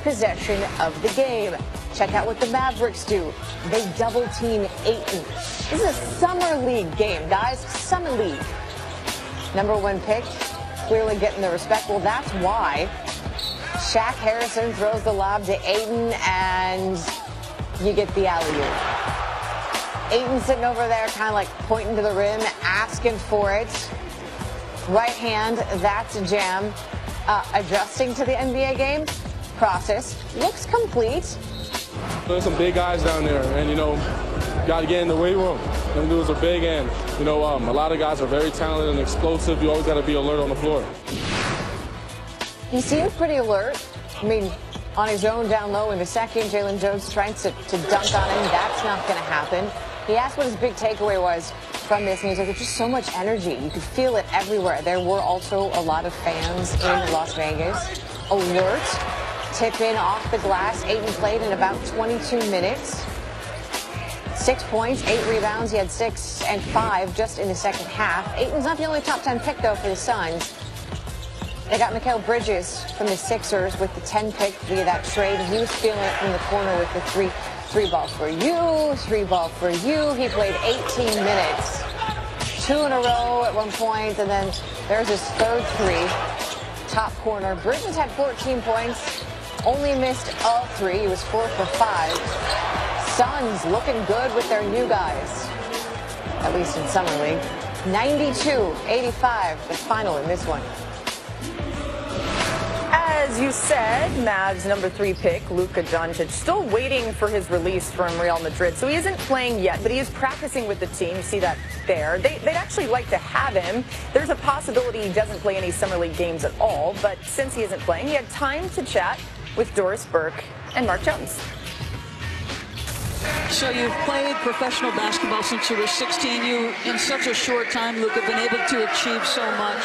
possession of the game. Check out what the Mavericks do. They double team Ayton. This is a summer league game, guys. Summer league. #1 pick, clearly getting the respect. Well, that's why Shaq Harrison throws the lob to Ayton, and you get the alley-oop. Ayton sitting over there, kind of like pointing to the rim, asking for it. Right hand, that's a jam. Adjusting to the NBA game process. Looks complete. There's some big guys down there, and, got to get in the weight room. Them dudes are big, and, a lot of guys are very talented and explosive. You always got to be alert on the floor. He seemed pretty alert. I mean, on his own down low in the second, Jalen Jones trying to dunk on him. That's not going to happen. He asked what his big takeaway was from this, and he's like, there's just so much energy. You could feel it everywhere. There were also a lot of fans in Las Vegas. Alert. Tip in off the glass. Ayton played in about 22 minutes. 6 points, 8 rebounds. He had 6 and 5 just in the second half. Ayton's not the only top 10 pick, though, for the Suns. They got Mikal Bridges from the Sixers with the 10 pick via that trade. He was feeling it from the corner with the three ball for you, 3 ball for you. He played 18 minutes. 2 in a row at one point, and then there's his third 3. Top corner. Bridges had 14 points. Only missed all 3. He was 4 for 5. Suns looking good with their new guys, at least in Summer League. 92-85, the final in this one. As you said, Mavs #3 pick, Luka Doncic, still waiting for his release from Real Madrid. So he isn't playing yet, but he is practicing with the team. You see that there. They'd actually like to have him. There's a possibility he doesn't play any Summer League games at all, but since he isn't playing, he had time to chat with Doris Burke and Mark Jones. So you've played professional basketball since you were 16. You, in such a short time, Luka, have been able to achieve so much.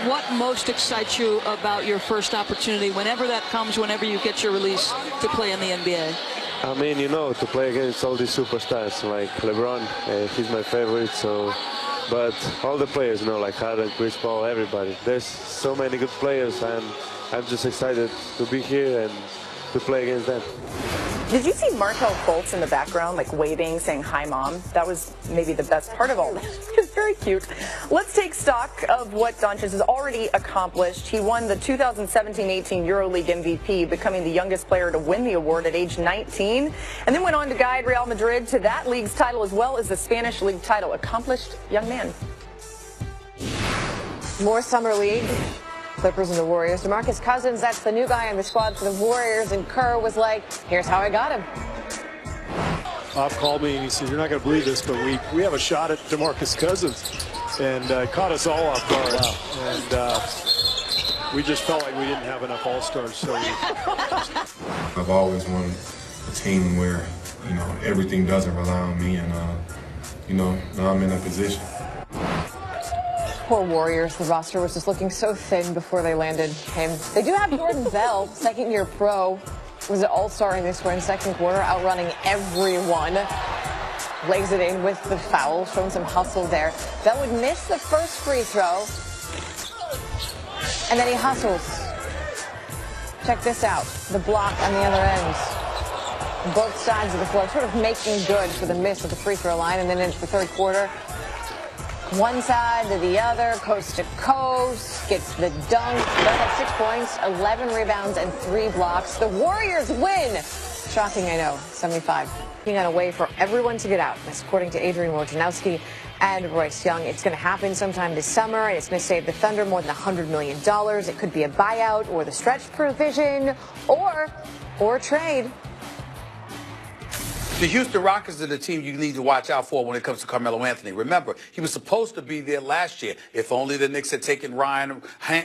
What most excites you about your first opportunity, whenever that comes, whenever you get your release to play in the NBA? I mean, to play against all these superstars like LeBron, he's my favorite. But all the players, like Harden, Chris Paul, everybody. There's so many good players, and I'm just excited to be here and to play against them. Did you see Markelle Fultz in the background, like waving, saying, "Hi, Mom"? That was maybe the best part of all that. It's very cute. Let's take stock of what Doncic has already accomplished. He won the 2017-18 EuroLeague MVP, becoming the youngest player to win the award at age 19, and then went on to guide Real Madrid to that league's title as well as the Spanish League title. Accomplished young man. More Summer League. Clippers and the Warriors. DeMarcus Cousins, that's the new guy on the squad for the Warriors, and Kerr was like, here's how I got him. Bob called me and he said, you're not going to believe this, but we have a shot at DeMarcus Cousins, and caught us all off guard. Wow. And we just felt like we didn't have enough all-stars. So I've always wanted a team where, everything doesn't rely on me, and, now I'm in a position. Poor Warriors. The roster was just looking so thin before they landed him. They do have Jordan Bell, second-year pro. Was an all-star in this one, second quarter, outrunning everyone. Legs it in with the foul, showing some hustle there. Bell would miss the first free throw, and then he hustles. Check this out. The block on the other end. Both sides of the floor, sort of making good for the miss at the free throw line, and then into the third quarter. One side to the other, coast to coast, gets the dunk. Bell had 6 points, 11 rebounds, and 3 blocks. The Warriors win. Shocking, I know, 75. Looking at a way for everyone to get out. That's according to Adrian Wojnarowski and Royce Young. It's going to happen sometime this summer, and it's going to save the Thunder more than $100 million. It could be a buyout or the stretch provision or trade. The Houston Rockets are the team you need to watch out for when it comes to Carmelo Anthony. Remember, he was supposed to be there last year. If only the Knicks had taken Ryan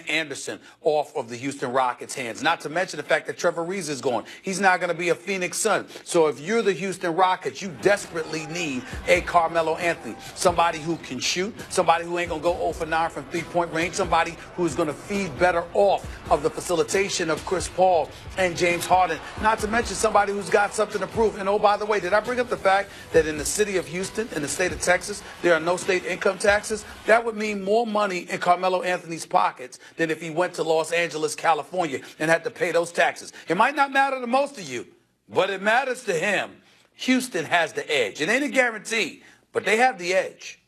Anderson off of the Houston Rockets' hands. Not to mention the fact that Trevor Ariza is gone. He's not going to be a Phoenix Sun. So if you're the Houston Rockets, you desperately need a Carmelo Anthony. Somebody who can shoot, somebody who ain't going to go 0 for 9 from three-point range, somebody who's going to feed better off of the facilitation of Chris Paul and James Harden. Not to mention somebody who's got something to prove. And oh, by the way, did I bring up the fact that in the city of Houston, in the state of Texas, there are no state income taxes? That would mean more money in Carmelo Anthony's pockets than if he went to Los Angeles, California, and had to pay those taxes. It might not matter to most of you, but it matters to him. Houston has the edge. It ain't a guarantee, but they have the edge.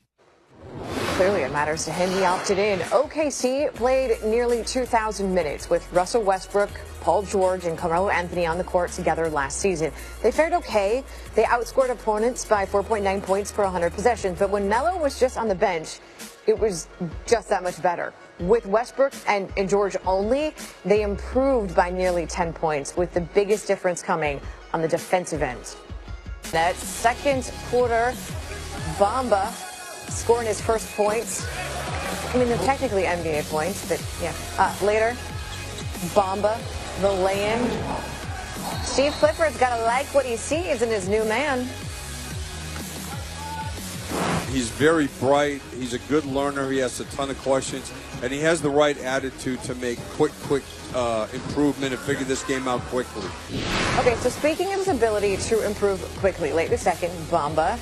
Clearly it matters to him. He opted in. OKC played nearly 2,000 minutes with Russell Westbrook, Paul George, and Carmelo Anthony on the court together last season. They fared okay. They outscored opponents by 4.9 points per 100 possessions. But when Melo was just on the bench, it was just that much better. With Westbrook and George only, they improved by nearly 10 points, with the biggest difference coming on the defensive end. That second quarter, Bamba scoring his first points. I mean, they're technically NBA points, but yeah. Later, Bamba, the lay-in. Steve Clifford's got to like what he sees in his new man. He's very bright. He's a good learner. He has a ton of questions, and he has the right attitude to make quick improvement and figure this game out quickly. Okay, so speaking of his ability to improve quickly, late in the second, Bamba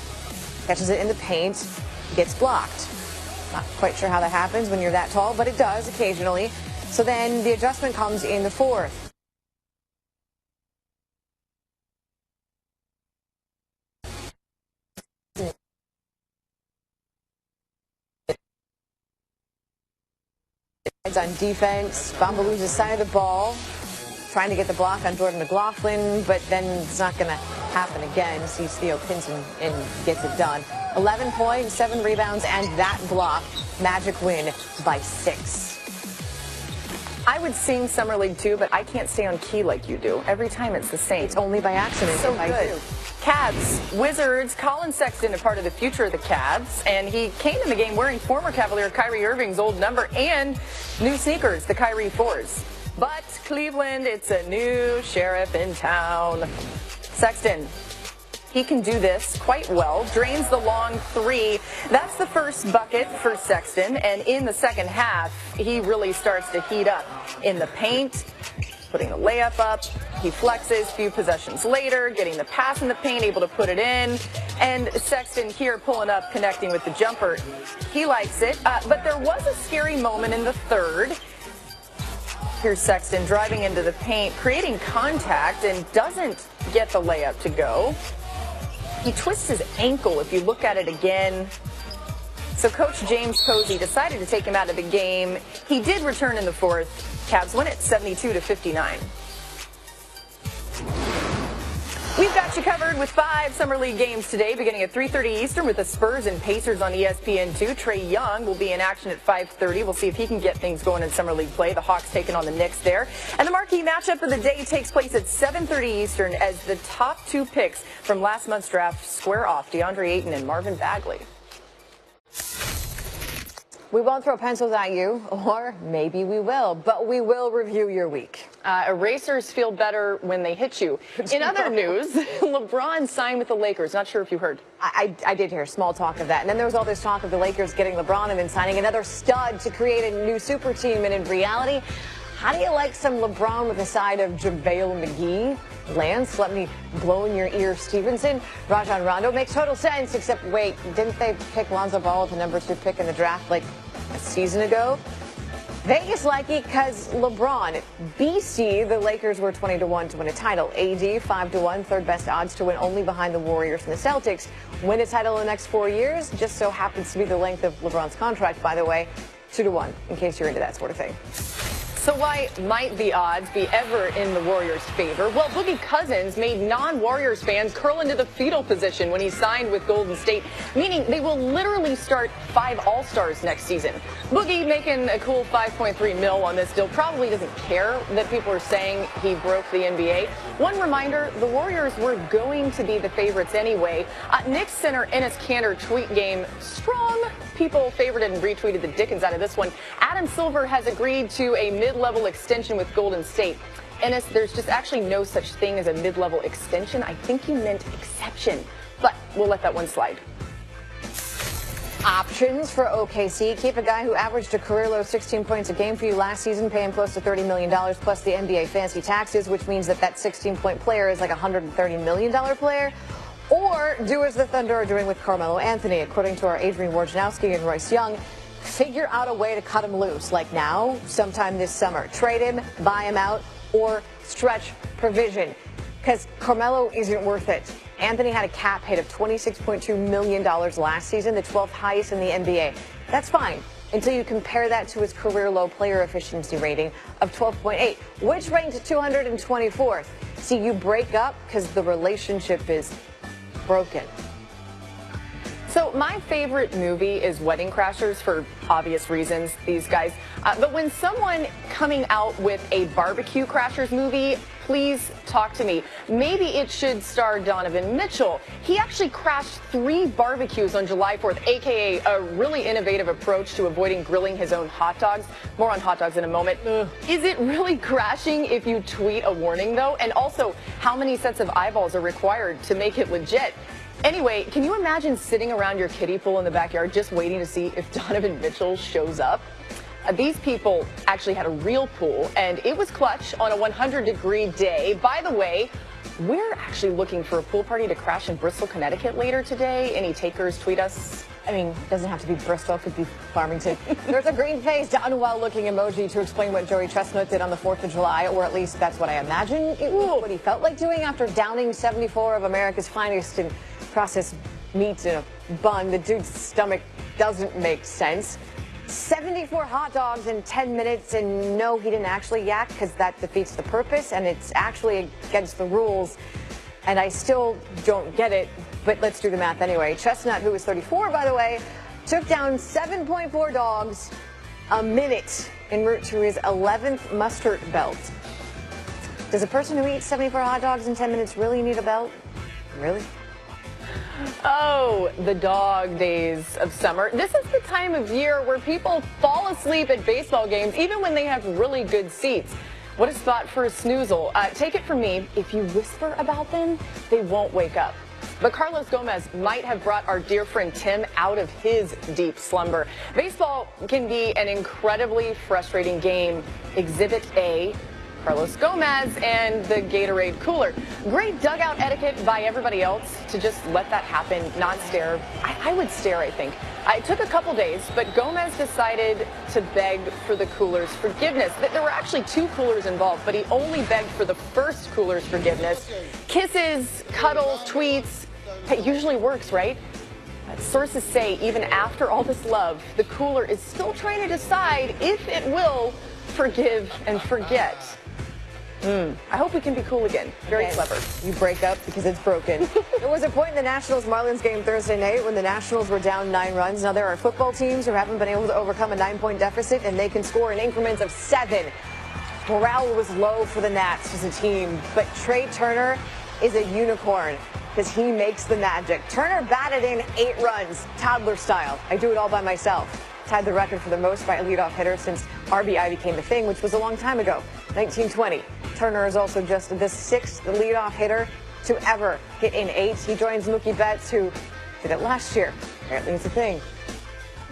catches it in the paint, gets blocked. Not quite sure how that happens when you're that tall, but it does occasionally. So then the adjustment comes in the fourth. On defense, Bamba loses sight of the ball, trying to get the block on Jordan McLaughlin, but then it's not going to happen again. Sees Theo Pinson and gets it done. 11 points, 7 rebounds, and that block. Magic win by 6. I would sing Summer League too, but I can't stay on key like you do. Every time it's the same. It's only by accident. So good. Cavs, Wizards, Colin Sexton, a part of the future of the Cavs, and he came in the game wearing former Cavalier Kyrie Irving's old number and new sneakers, the Kyrie 4s. But Cleveland, it's a new sheriff in town. Sexton, he can do this quite well. Drains the long three. That's the first bucket for Sexton, and in the second half, he really starts to heat up in the paint, putting the layup up. He flexes, few possessions later, getting the pass in the paint, able to put it in. And Sexton here pulling up, connecting with the jumper. He likes it, but there was a scary moment in the third. Here's Sexton driving into the paint, creating contact, and doesn't get the layup to go. He twists his ankle if you look at it again. So Coach James Posey decided to take him out of the game. He did return in the fourth. Cavs win it 72-59. We've got you covered with 5 Summer League games today, beginning at 3:30 Eastern with the Spurs and Pacers on ESPN2. Trae Young will be in action at 5:30. We'll see if he can get things going in Summer League play. The Hawks taking on the Knicks there. And the marquee matchup of the day takes place at 7:30 Eastern as the top 2 picks from last month's draft square off, DeAndre Ayton and Marvin Bagley. We won't throw pencils at you, or maybe we will, but we will review your week. Erasers feel better when they hit you. In other news, LeBron signed with the Lakers. Not sure if you heard. I did hear small talk of that. And then there was all this talk of the Lakers getting LeBron and then signing another stud to create a new super team. And in reality, how do you like some LeBron with a side of JaVale McGee? Lance, let me blow in your ear, Stevenson. Rajon Rondo makes total sense, except wait, didn't they pick Lonzo Ball with the number 2 pick in the draft like a season ago? Vegas like it because LeBron. BC, the Lakers were 20-1 to win a title. AD, 5-1, third best odds to win, only behind the Warriors and the Celtics. Win a title in the next 4 years, just so happens to be the length of LeBron's contract, by the way. 2-1, in case you're into that sort of thing. So why might the odds be ever in the Warriors' favor? Well, Boogie Cousins made non-Warriors fans curl into the fetal position when he signed with Golden State, meaning they will literally start 5 All-Stars next season. Boogie making a cool $5.3 million on this deal probably doesn't care that people are saying he broke the NBA. One reminder, the Warriors were going to be the favorites anyway. Knicks center Enes Kanter tweet game strong. People favorited and retweeted the dickens out of this one. Adam Silver has agreed to a mid-level extension with Golden State. Enes, there's just actually no such thing as a mid-level extension. I think you meant exception, but we'll let that one slide. Options for OKC. Keep a guy who averaged a career-low 16 points a game for you last season, pay him close to $30 million plus the NBA fancy taxes, which means that 16-point player is like a $130 million player. Or do as the Thunder are doing with Carmelo Anthony. According to our Adrian Wojnarowski and Royce Young, figure out a way to cut him loose, like now, sometime this summer. Trade him, buy him out, or stretch provision, because Carmelo isn't worth it. Anthony had a cap hit of $26.2 million last season, the 12th highest in the NBA. That's fine until you compare that to his career low player efficiency rating of 12.8, which ranked 224th. See, you break up because the relationship is broken. So my favorite movie is Wedding Crashers for obvious reasons, these guys. But when someone coming out with a Barbecue Crashers movie, please talk to me. Maybe it should star Donovan Mitchell. He actually crashed 3 barbecues on July 4th, aka a really innovative approach to avoiding grilling his own hot dogs. More on hot dogs in a moment. Is it really crashing if you tweet a warning though? And also, how many sets of eyeballs are required to make it legit? Anyway, can you imagine sitting around your kiddie pool in the backyard just waiting to see if Donovan Mitchell shows up? These people actually had a real pool, and it was clutch on a 100-degree day. By the way, we're actually looking for a pool party to crash in Bristol, Connecticut later today. Any takers, tweet us. I mean, it doesn't have to be Bristol, it could be Farmington. There's a green-faced, unwell-looking emoji to explain what Joey Chestnut did on the 4th of July, or at least that's what I imagine it was what he felt like doing after downing 74 of America's finest in processed meats in a bun. The dude's stomach doesn't make sense. 74 hot dogs in 10 minutes, and no, he didn't actually yak because that defeats the purpose, and it's actually against the rules, and I still don't get it, but let's do the math anyway. Chestnut, who is 34, by the way, took down 7.4 dogs a minute en route to his 11th mustard belt. Does a person who eats 74 hot dogs in 10 minutes really need a belt? Really? Oh, the dog days of summer. This is the time of year where people fall asleep at baseball games, even when they have really good seats. What a spot for a snoozle. Take it from me, if you whisper about them, they won't wake up. But Carlos Gomez might have brought our dear friend Tim out of his deep slumber. Baseball can be an incredibly frustrating game. Exhibit A, Carlos Gomez and the Gatorade cooler. Great dugout etiquette by everybody else to just let that happen, not stare. I would stare, I think. It took a couple days, but Gomez decided to beg for the cooler's forgiveness. There were actually 2 coolers involved, but he only begged for the first cooler's forgiveness. Kisses, cuddles, tweets. It usually works, right? Sources say even after all this love, the cooler is still trying to decide if it will forgive and forget. I hope we can be cool again. Very clever. You break up because it's broken. There was a point in the Nationals-Marlins game Thursday night when the Nationals were down 9 runs. Now, there are football teams who haven't been able to overcome a 9-point deficit, and they can score in increments of 7. Morale was low for the Nats as a team, but Trey Turner is a unicorn because he makes the magic. Turner batted in 8 runs, toddler style. I do it all by myself. Tied the record for the most by a leadoff hitter since RBI became a thing, which was a long time ago, 1920. Turner is also just the 6th leadoff hitter to ever hit in 8. He joins Mookie Betts, who did it last year. Apparently it's a thing.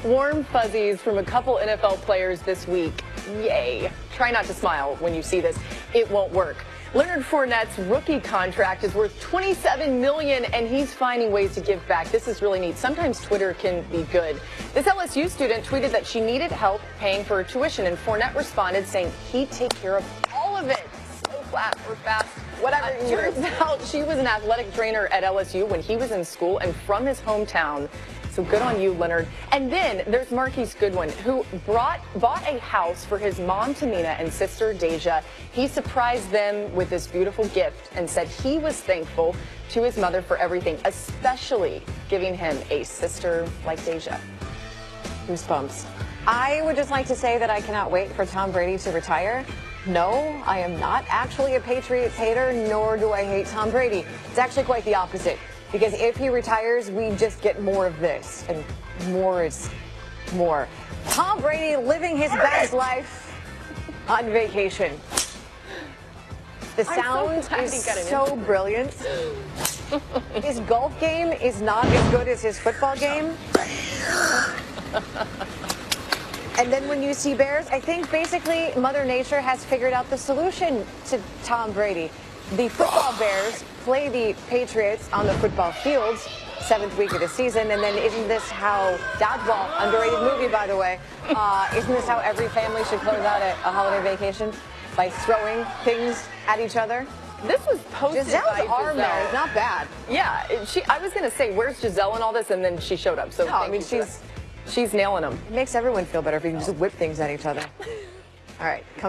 Warm fuzzies from a couple NFL players this week. Yay. Try not to smile when you see this. It won't work. Leonard Fournette's rookie contract is worth $27 million, and he's finding ways to give back. This is really neat. Sometimes Twitter can be good. This LSU student tweeted that she needed help paying for her tuition, and Fournette responded saying he'd take care of all of it. Slow clap or fast, whatever. Turns out she was an athletic trainer at LSU when he was in school and from his hometown. So good on you, Leonard. And then there's Marquise Goodwin, who bought a house for his mom, Tamina, and sister, Deja. He surprised them with this beautiful gift and said he was thankful to his mother for everything, especially giving him a sister like Deja. Goosebumps. I would just like to say that I cannot wait for Tom Brady to retire. No, I am not actually a Patriots hater, nor do I hate Tom Brady. It's actually quite the opposite. Because if he retires, we just get more of this, and more is more. Tom Brady living his best life on vacation. The sound is so brilliant. His golf game is not as good as his football game. And then when you see bears, I think basically Mother Nature has figured out the solution to Tom Brady. The football Bears play the Patriots on the football fields, 7th week of the season, and then isn't this how Dodgeball, underrated movie by the way, isn't this how every family should close out a holiday vacation? By throwing things at each other? This was posted by Giselle's arm Giselle. there is not bad. Yeah, I was going to say, where's Giselle in all this? And then she showed up. So No, I mean, she's nailing them. It makes everyone feel better if you can just whip things at each other. All right, coming